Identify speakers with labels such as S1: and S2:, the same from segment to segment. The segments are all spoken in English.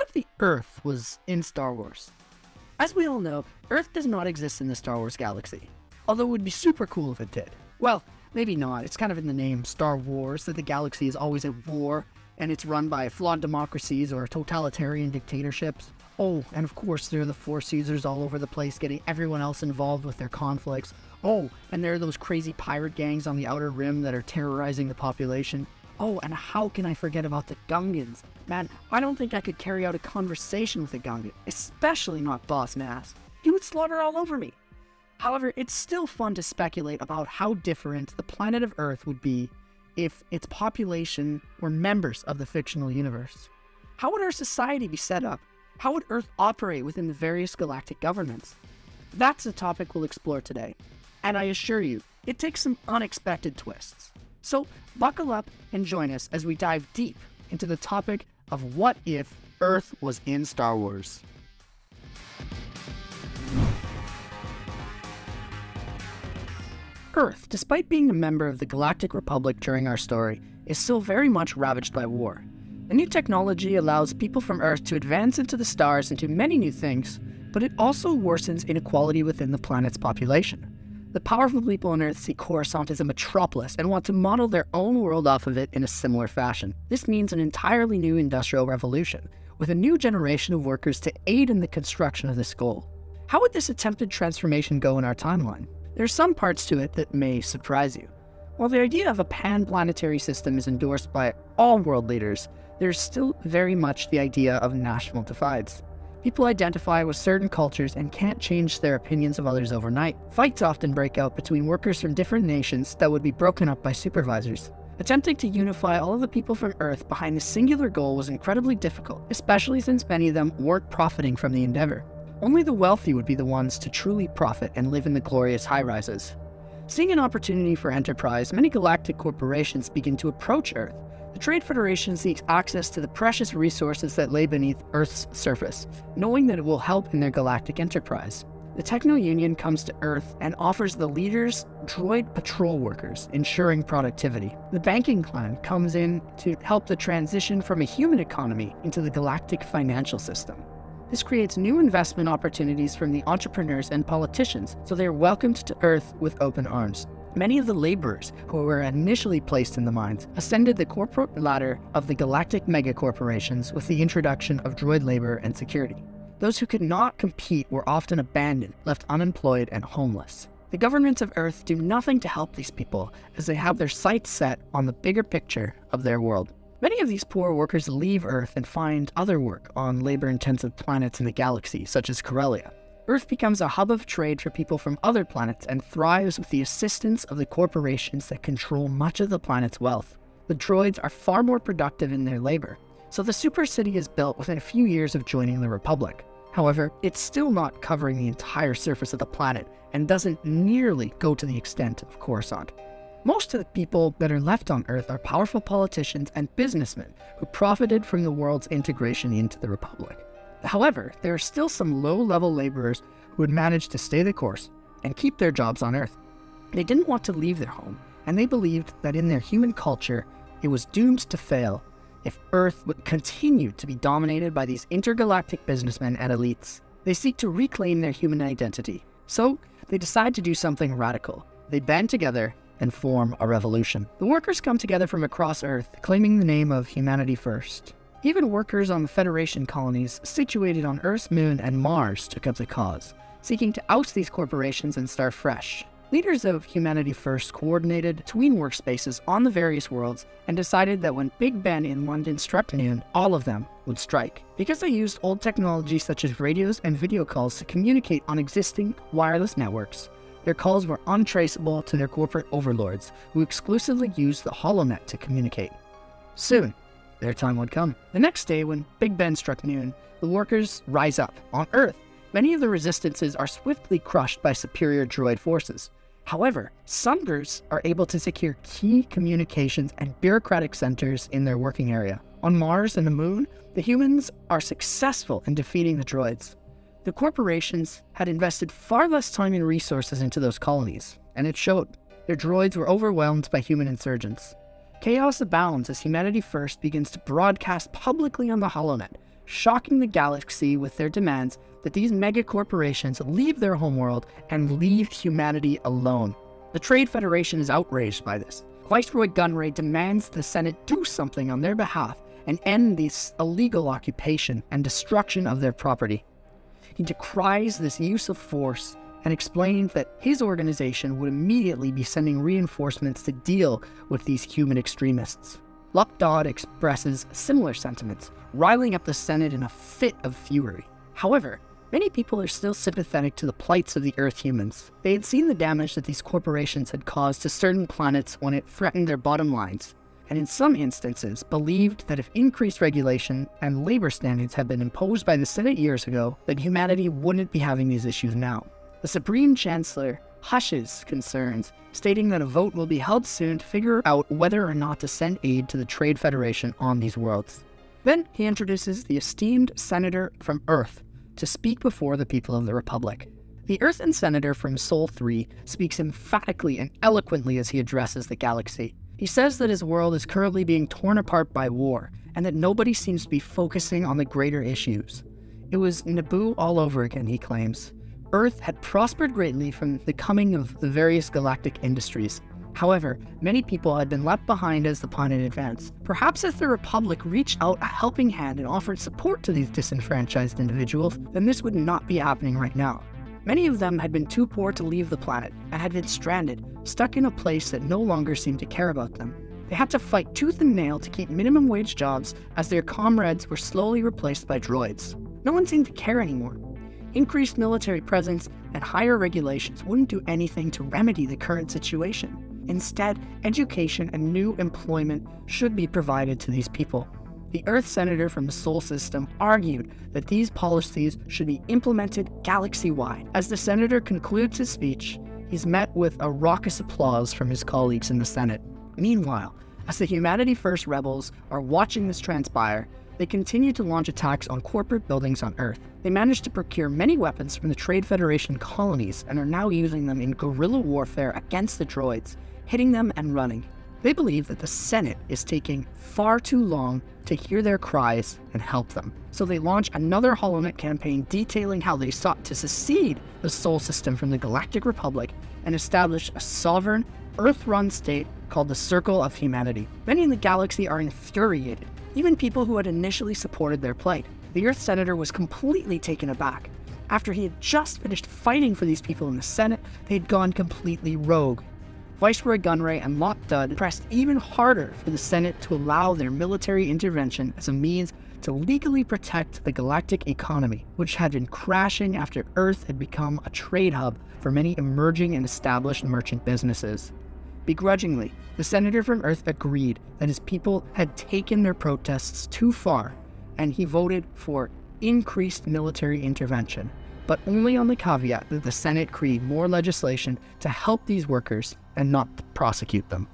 S1: What if the Earth was in Star Wars? As we all know, Earth does not exist in the Star Wars galaxy, although it would be super cool if it did. Well, maybe not. It's kind of in the name Star Wars that the galaxy is always at war, and it's run by flawed democracies or totalitarian dictatorships. Oh, and of course there are the Force users all over the place getting everyone else involved with their conflicts. Oh, and there are those crazy pirate gangs on the Outer Rim that are terrorizing the population. Oh, and how can I forget about the Gungans? Man, I don't think I could carry out a conversation with a Gungan, especially not Boss Nass. He would slaughter all over me. However, it's still fun to speculate about how different the planet of Earth would be if its population were members of the fictional universe. How would our society be set up? How would Earth operate within the various galactic governments? That's the topic we'll explore today. And I assure you, it takes some unexpected twists. So buckle up and join us as we dive deep into the topic of what if Earth was in Star Wars. Earth, despite being a member of the Galactic Republic during our story, is still very much ravaged by war. The new technology allows people from Earth to advance into the stars and do many new things, but it also worsens inequality within the planet's population. The powerful people on Earth see Coruscant as a metropolis and want to model their own world off of it in a similar fashion. This means an entirely new industrial revolution, with a new generation of workers to aid in the construction of this goal. How would this attempted transformation go in our timeline? There are some parts to it that may surprise you. While the idea of a pan-planetary system is endorsed by all world leaders, there's still very much the idea of national divides. People identify with certain cultures and can't change their opinions of others overnight. Fights often break out between workers from different nations that would be broken up by supervisors. Attempting to unify all of the people from Earth behind a singular goal was incredibly difficult, especially since many of them weren't profiting from the endeavor. Only the wealthy would be the ones to truly profit and live in the glorious high-rises. Seeing an opportunity for enterprise, many galactic corporations begin to approach Earth. The Trade Federation seeks access to the precious resources that lay beneath Earth's surface, knowing that it will help in their galactic enterprise. The Techno Union comes to Earth and offers the leaders droid patrol workers, ensuring productivity. The Banking Clan comes in to help the transition from a human economy into the galactic financial system. This creates new investment opportunities from the entrepreneurs and politicians, so they are welcomed to Earth with open arms. Many of the laborers who were initially placed in the mines ascended the corporate ladder of the galactic megacorporations with the introduction of droid labor and security. Those who could not compete were often abandoned, left unemployed and homeless. The governments of Earth do nothing to help these people, as they have their sights set on the bigger picture of their world. Many of these poor workers leave Earth and find other work on labor-intensive planets in the galaxy, such as Corellia. Earth becomes a hub of trade for people from other planets and thrives with the assistance of the corporations that control much of the planet's wealth. The droids are far more productive in their labor, so the super city is built within a few years of joining the Republic. However, it's still not covering the entire surface of the planet and doesn't nearly go to the extent of Coruscant. Most of the people that are left on Earth are powerful politicians and businessmen who profited from the world's integration into the Republic. However, there are still some low-level laborers who had managed to stay the course and keep their jobs on Earth. They didn't want to leave their home, and they believed that in their human culture, it was doomed to fail if Earth would continue to be dominated by these intergalactic businessmen and elites. They seek to reclaim their human identity, so they decide to do something radical. They band together and form a revolution. The workers come together from across Earth, claiming the name of Humanity First. Even workers on the Federation colonies situated on Earth's moon and Mars took up the cause, seeking to oust these corporations and start fresh. Leaders of Humanity First coordinated tween workspaces on the various worlds and decided that when Big Ben in London struck noon, all of them would strike. Because they used old technology such as radios and video calls to communicate on existing wireless networks, their calls were untraceable to their corporate overlords, who exclusively used the HoloNet to communicate. Soon, their time would come. The next day, when Big Ben struck noon, the workers rise up. On Earth, many of the resistances are swiftly crushed by superior droid forces. However, Sunbursts are able to secure key communications and bureaucratic centers in their working area. On Mars and the Moon, the humans are successful in defeating the droids. The corporations had invested far less time and resources into those colonies, and it showed. Their droids were overwhelmed by human insurgents. Chaos abounds as Humanity First begins to broadcast publicly on the HoloNet, shocking the galaxy with their demands that these megacorporations leave their homeworld and leave humanity alone. The Trade Federation is outraged by this. Viceroy Gunray demands the Senate do something on their behalf and end this illegal occupation and destruction of their property. He decries this use of force and explains that his organization would immediately be sending reinforcements to deal with these human extremists. Lopdod expresses similar sentiments, riling up the Senate in a fit of fury. However, many people are still sympathetic to the plights of the Earth humans. They had seen the damage that these corporations had caused to certain planets when it threatened their bottom lines, and in some instances believed that if increased regulation and labor standards had been imposed by the Senate years ago, then humanity wouldn't be having these issues now. The Supreme Chancellor hushes concerns, stating that a vote will be held soon to figure out whether or not to send aid to the Trade Federation on these worlds. Then he introduces the esteemed senator from Earth to speak before the people of the Republic. The Earthen senator from Sol 3 speaks emphatically and eloquently as he addresses the galaxy. He says that his world is currently being torn apart by war, and that nobody seems to be focusing on the greater issues. It was Naboo all over again, he claims. Earth had prospered greatly from the coming of the various galactic industries. However, many people had been left behind as the planet advanced. Perhaps if the Republic reached out a helping hand and offered support to these disenfranchised individuals, then this would not be happening right now. Many of them had been too poor to leave the planet and had been stranded, stuck in a place that no longer seemed to care about them. They had to fight tooth and nail to keep minimum wage jobs as their comrades were slowly replaced by droids. No one seemed to care anymore. Increased military presence and higher regulations wouldn't do anything to remedy the current situation. Instead, education and new employment should be provided to these people. The Earth senator from the Sol system argued that these policies should be implemented galaxy-wide. As the senator concludes his speech, he's met with a raucous applause from his colleagues in the Senate. Meanwhile, as the Humanity First rebels are watching this transpire, they continue to launch attacks on corporate buildings on Earth. They managed to procure many weapons from the Trade Federation colonies and are now using them in guerrilla warfare against the droids, hitting them and running. They believe that the Senate is taking far too long to hear their cries and help them. So they launch another HoloNet campaign detailing how they sought to secede the Sol system from the Galactic Republic and establish a sovereign, Earth-run state called the Circle of Humanity. Many in the galaxy are infuriated, even people who had initially supported their plight. The Earth senator was completely taken aback. After he had just finished fighting for these people in the Senate, they had gone completely rogue. Viceroy Gunray and Lopdod pressed even harder for the Senate to allow their military intervention as a means to legally protect the galactic economy, which had been crashing after Earth had become a trade hub for many emerging and established merchant businesses. Begrudgingly, the senator from Earth agreed that his people had taken their protests too far, and he voted for increased military intervention, but only on the caveat that the Senate create more legislation to help these workers and not prosecute them.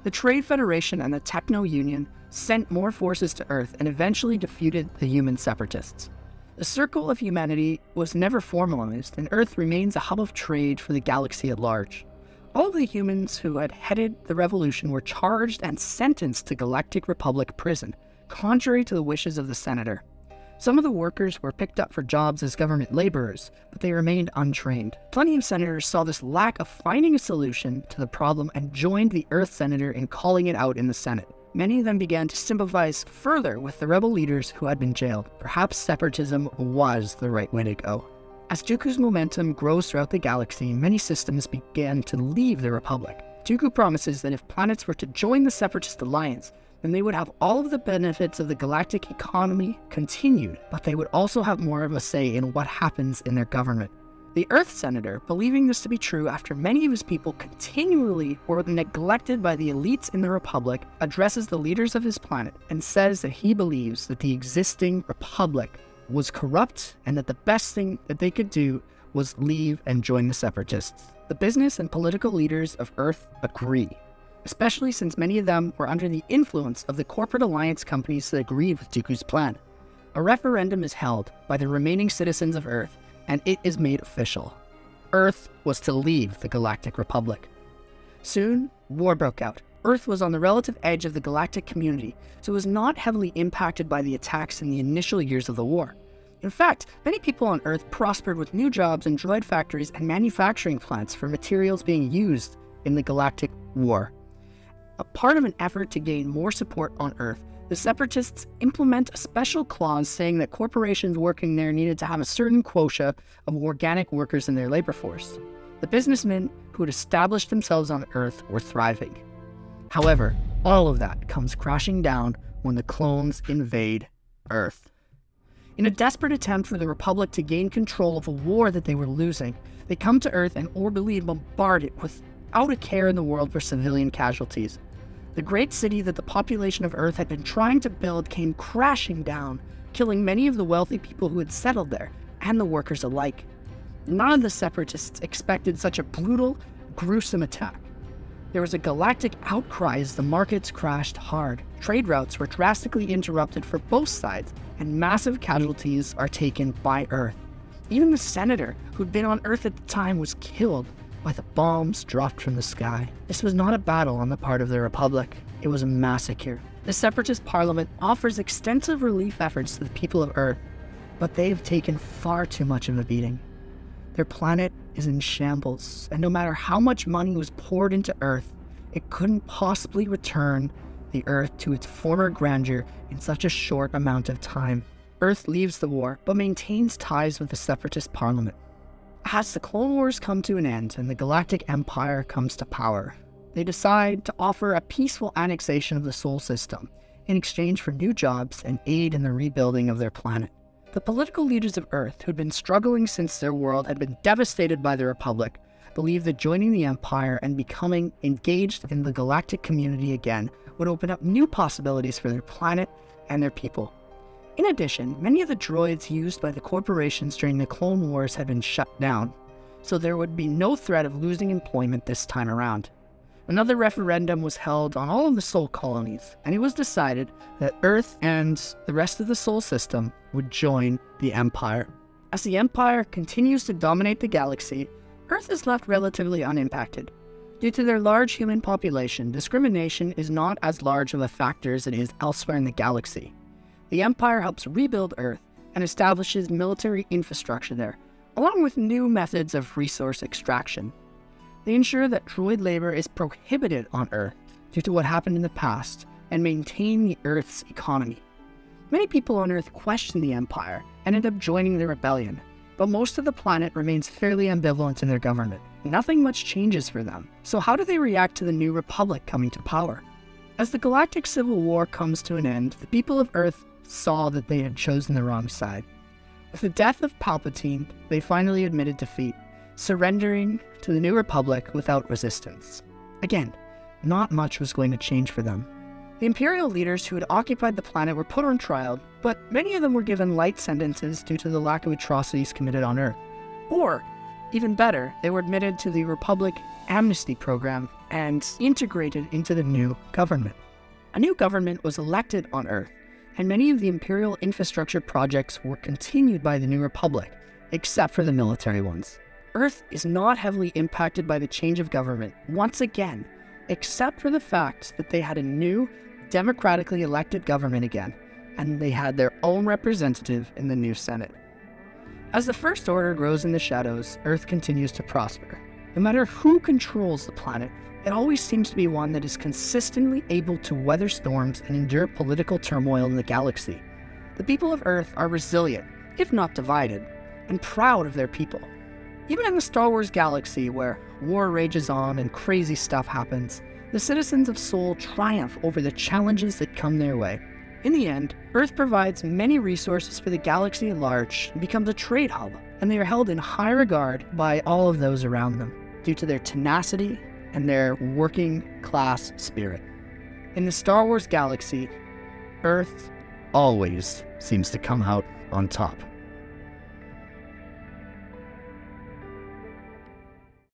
S1: The Trade Federation and the Techno Union sent more forces to Earth and eventually defeated the human separatists. The Circle of Humanity was never formalized, and Earth remains a hub of trade for the galaxy at large. All of the humans who had headed the revolution were charged and sentenced to Galactic Republic prison, contrary to the wishes of the senator. Some of the workers were picked up for jobs as government laborers, but they remained untrained. Plenty of senators saw this lack of finding a solution to the problem and joined the Earth senator in calling it out in the Senate. Many of them began to sympathize further with the rebel leaders who had been jailed. Perhaps separatism was the right way to go. As Dooku's momentum grows throughout the galaxy, many systems began to leave the Republic. Dooku promises that if planets were to join the Separatist Alliance, then they would have all of the benefits of the galactic economy continued, but they would also have more of a say in what happens in their government. The Earth senator, believing this to be true after many of his people continually were neglected by the elites in the Republic, addresses the leaders of his planet and says that he believes that the existing Republic was corrupt and that the best thing that they could do was leave and join the Separatists. The business and political leaders of Earth agree, especially since many of them were under the influence of the corporate alliance companies that agreed with Dooku's plan. A referendum is held by the remaining citizens of Earth, and it is made official. Earth was to leave the Galactic Republic. Soon, war broke out. Earth was on the relative edge of the galactic community, so it was not heavily impacted by the attacks in the initial years of the war. In fact, many people on Earth prospered with new jobs in droid factories and manufacturing plants for materials being used in the galactic war. A part of an effort to gain more support on Earth, the Separatists implement a special clause saying that corporations working there needed to have a certain quota of organic workers in their labor force. The businessmen who had established themselves on Earth were thriving. However, all of that comes crashing down when the clones invade Earth. In a desperate attempt for the Republic to gain control of a war that they were losing, they come to Earth and orbitally bombard it without a care in the world for civilian casualties. The great city that the population of Earth had been trying to build came crashing down, killing many of the wealthy people who had settled there, and the workers alike. None of the Separatists expected such a brutal, gruesome attack. There was a galactic outcry as the markets crashed hard. Trade routes were drastically interrupted for both sides, and massive casualties are taken by Earth. Even the senator who'd been on Earth at the time was killed by the bombs dropped from the sky. This was not a battle on the part of the Republic, it was a massacre. The Separatist Parliament offers extensive relief efforts to the people of Earth, but they have taken far too much of a beating. Their planet is in shambles, and no matter how much money was poured into Earth, it couldn't possibly return the Earth to its former grandeur in such a short amount of time. Earth leaves the war, but maintains ties with the Separatist Parliament. As the Clone Wars come to an end and the Galactic Empire comes to power, they decide to offer a peaceful annexation of the Sol System in exchange for new jobs and aid in the rebuilding of their planet. The political leaders of Earth, who had been struggling since their world had been devastated by the Republic, believed that joining the Empire and becoming engaged in the galactic community again would open up new possibilities for their planet and their people. In addition, many of the droids used by the corporations during the Clone Wars had been shut down, so there would be no threat of losing employment this time around. Another referendum was held on all of the Sol colonies, and it was decided that Earth and the rest of the Sol system would join the Empire. As the Empire continues to dominate the galaxy, Earth is left relatively unimpacted. Due to their large human population, discrimination is not as large of a factor as it is elsewhere in the galaxy. The Empire helps rebuild Earth and establishes military infrastructure there, along with new methods of resource extraction. They ensure that droid labor is prohibited on Earth due to what happened in the past and maintain the Earth's economy. Many people on Earth question the Empire and end up joining the rebellion, but most of the planet remains fairly ambivalent in their government. Nothing much changes for them. So how do they react to the new Republic coming to power? As the Galactic Civil War comes to an end, the people of Earth saw that they had chosen the wrong side. With the death of Palpatine, they finally admitted defeat, surrendering to the new Republic without resistance. Again, not much was going to change for them. The Imperial leaders who had occupied the planet were put on trial, but many of them were given light sentences due to the lack of atrocities committed on Earth. Or, even better, they were admitted to the Republic Amnesty Program and integrated into the new government. A new government was elected on Earth, and many of the Imperial infrastructure projects were continued by the New Republic, except for the military ones. Earth is not heavily impacted by the change of government, once again, except for the fact that they had a new, democratically elected government again, and they had their own representative in the new Senate. As the First Order grows in the shadows, Earth continues to prosper. No matter who controls the planet, it always seems to be one that is consistently able to weather storms and endure political turmoil in the galaxy. The people of Earth are resilient, if not divided, and proud of their people. Even in the Star Wars galaxy, where war rages on and crazy stuff happens, the citizens of Sol triumph over the challenges that come their way. In the end, Earth provides many resources for the galaxy at large and becomes a trade hub, and they are held in high regard by all of those around them, due to their tenacity and their working-class spirit. In the Star Wars galaxy, Earth always seems to come out on top.